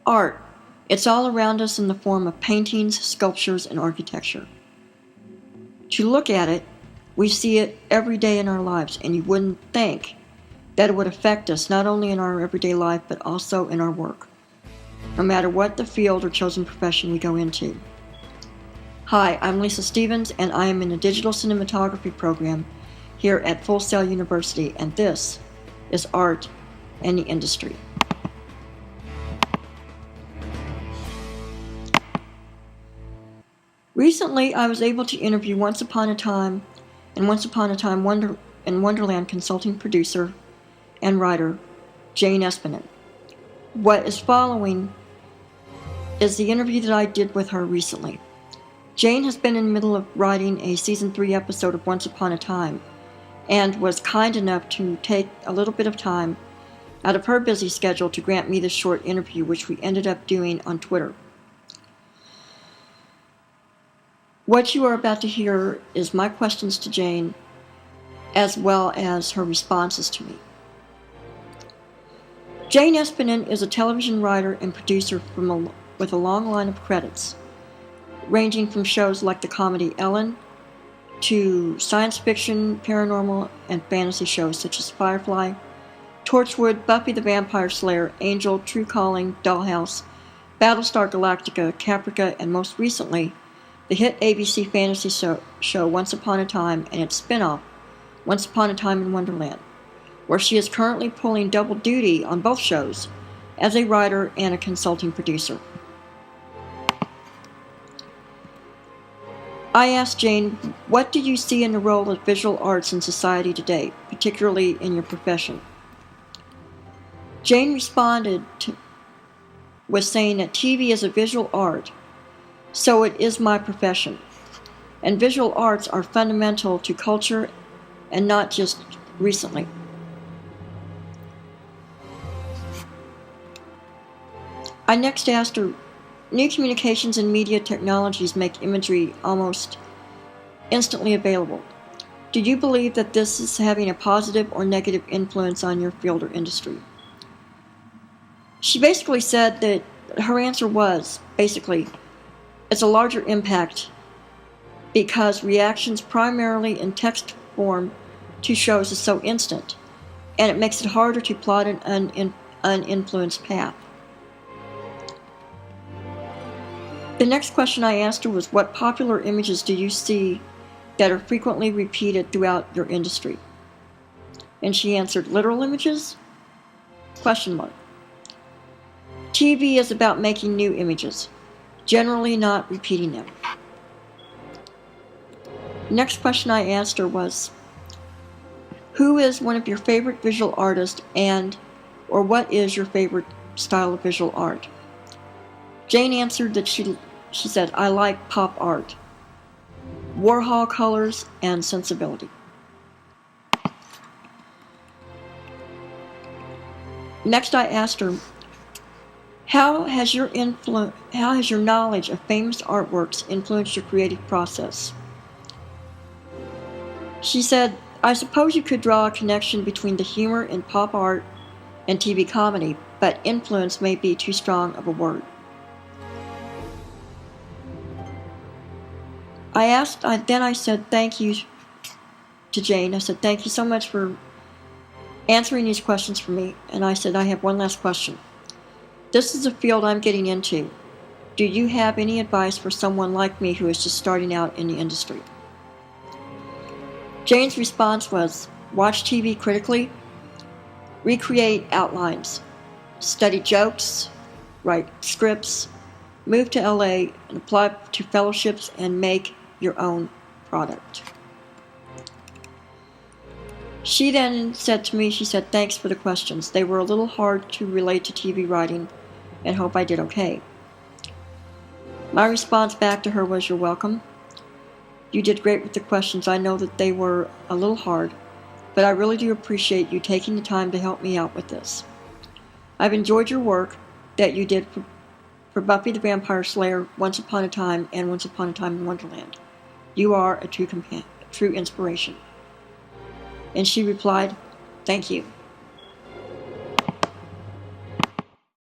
Art. It's all around us in the form of paintings, sculptures, and architecture. To look at it, we see it every day in our lives, and you wouldn't think that it would affect us not only in our everyday life, but also in our work, no matter what the field or chosen profession we go into. Hi, I'm Lisa Stevens, and I am in the digital cinematography program here at Full Sail University, and this is Art and the Industry. Recently, I was able to interview Once Upon a Time in Wonderland consulting producer and writer Jane Espenson. What is following is the interview that I did with her recently. Jane has been in the middle of writing a season 3 episode of Once Upon a Time and was kind enough to take a little bit of time out of her busy schedule to grant me this short interview, which we ended up doing on Twitter. What you are about to hear is my questions to Jane, as well as her responses to me. Jane Espenson is a television writer and producer with a long line of credits, ranging from shows like the comedy Ellen to science fiction, paranormal, and fantasy shows such as Firefly, Torchwood, Buffy the Vampire Slayer, Angel, True Calling, Dollhouse, Battlestar Galactica, Caprica, and most recently, the hit ABC fantasy show Once Upon a Time and its spin-off, Once Upon a Time in Wonderland, where she is currently pulling double duty on both shows as a writer and a consulting producer. I asked Jane, what do you see in the role of visual arts in society today, particularly in your profession? Jane responded with saying that TV is a visual art, so it is my profession, and visual arts are fundamental to culture and not just recently. I next asked her, new communications and media technologies make imagery almost instantly available. Do you believe that this is having a positive or negative influence on your field or industry? She basically said that her answer was, it's a larger impact because reactions primarily in text form to shows is so instant, and it makes it harder to plot an uninfluenced path. The next question I asked her was, what popular images do you see that are frequently repeated throughout your industry? And she answered, literal images? ? TV is about making new images, generally not repeating them. Next question I asked her was, who is one of your favorite visual artists or what is your favorite style of visual art? Jane answered that she said, I like pop art, Warhol colors, and sensibility. Next I asked her, how has your knowledge of famous artworks influenced your creative process? She said, I suppose you could draw a connection between the humor in pop art and TV comedy, but influence may be too strong of a word. I said thank you to Jane. I said, thank you so much for answering these questions for me. And I said, I have one last question. This is a field I'm getting into. Do you have any advice for someone like me who is just starting out in the industry? Jane's response was, watch TV critically, recreate outlines, study jokes, write scripts, move to LA, and apply to fellowships and make your own product. She then said to me, thanks for the questions. They were a little hard to relate to TV writing and hope I did okay. My response back to her was, you're welcome. You did great with the questions. I know that they were a little hard, but I really do appreciate you taking the time to help me out with this. I've enjoyed your work that you did for Buffy the Vampire Slayer, Once Upon a Time, and Once Upon a Time in Wonderland. You are a true inspiration. And she replied, thank you.